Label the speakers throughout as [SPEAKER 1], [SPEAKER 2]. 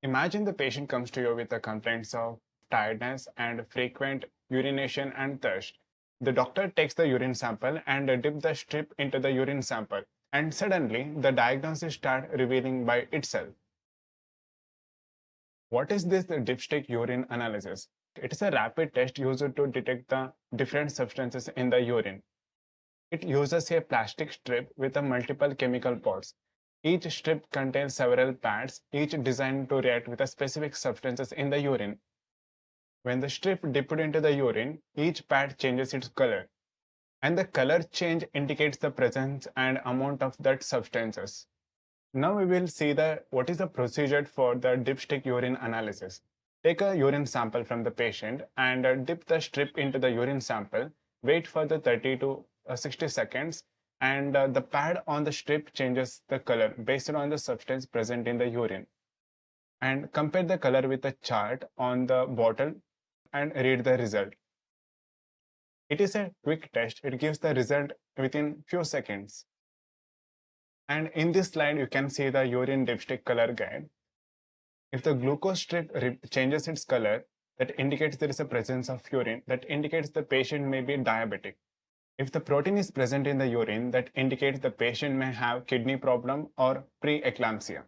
[SPEAKER 1] Imagine the patient comes to you with the complaints of tiredness and frequent urination and thirst. The doctor takes the urine sample and dips the strip into the urine sample, and suddenly the diagnosis starts revealing by itself. What is this dipstick urine analysis? It is a rapid test used to detect the different substances in the urine. It uses a plastic strip with a multiple chemical pods. Each strip contains several pads, each designed to react with a specific substances in the urine. When the strip dipped into the urine, each pad changes its color, and the color change indicates the presence and amount of that substances. Now we will see what is the procedure for the dipstick urine analysis. Take a urine sample from the patient and dip the strip into the urine sample. Wait for the 30 to 60 seconds, and the pad on the strip changes the color based on the substance present in the urine. And compare the color with the chart on the bottle and read the result. It is a quick test. It gives the result within few seconds. And in this slide, you can see the urine dipstick color guide. If the glucose strip changes its color, that indicates there is a presence of urine. That indicates the patient may be diabetic. If the protein is present in the urine, that indicates the patient may have kidney problem or preeclampsia.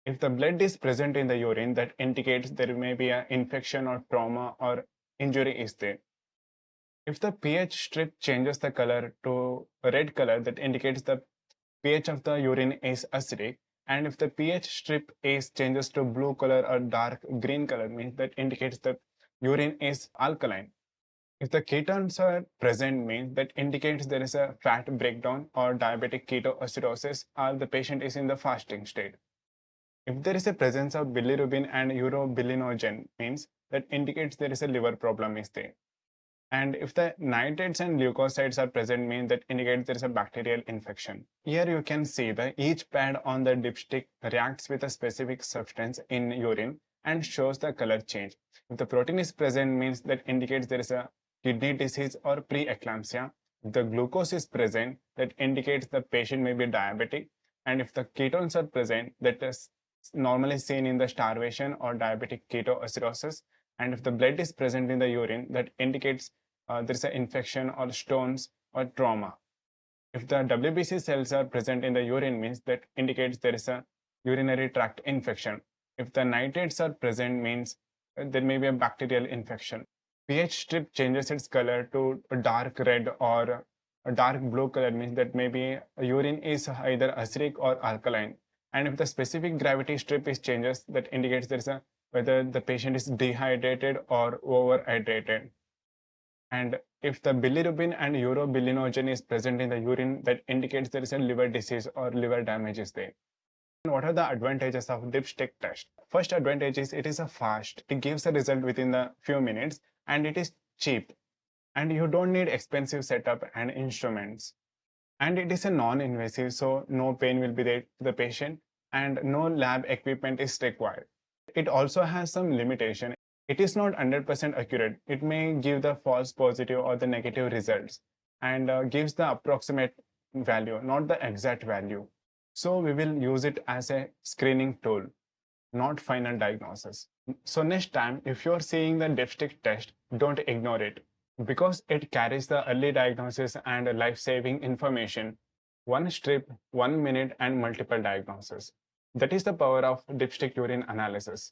[SPEAKER 1] If the blood is present in the urine, that indicates there may be an infection or trauma or injury is there. If the pH strip changes the color to a red color, that indicates the pH of the urine is acidic. And if the pH strip is changes to blue color or dark green color, means that indicates the urine is alkaline. If the ketones are present, means that indicates there is a fat breakdown or diabetic ketoacidosis, or the patient is in the fasting state. If there is a presence of bilirubin and urobilinogen, means that indicates there is a liver problem is there. And if the nitrates and leukocytes are present, means that indicates there is a bacterial infection. Here you can see that each pad on the dipstick reacts with a specific substance in urine and shows the color change. If the protein is present, means that indicates there is a kidney disease or preeclampsia. If the glucose is present, that indicates the patient may be diabetic. And if the ketones are present, that is normally seen in the starvation or diabetic ketoacidosis. And if the blood is present in the urine, that indicates there is an infection or stones or trauma. If the WBC cells are present in the urine, means that indicates there is a urinary tract infection. If the nitrates are present, means there may be a bacterial infection. pH strip changes its color to a dark red or a dark blue color, means that maybe urine is either acidic or alkaline. And if the specific gravity strip is changes, that indicates there is a whether the patient is dehydrated or overhydrated. And if the bilirubin and urobilinogen is present in the urine, that indicates there is a liver disease or liver damage is there. And what are the advantages of dipstick test? First advantage is it is a fast. It gives a result within the few minutes, and it is cheap. And you don't need expensive setup and instruments. And it is a non-invasive, so no pain will be there to the patient and no lab equipment is required. It also has some limitation. It is not 100% accurate. It may give the false positive or the negative results and gives the approximate value, not the exact value. So we will use it as a screening tool, not final diagnosis. So next time, if you're seeing the dipstick test, don't ignore it because it carries the early diagnosis and life-saving information. One strip, 1 minute, and multiple diagnoses. That is the power of dipstick urine analysis.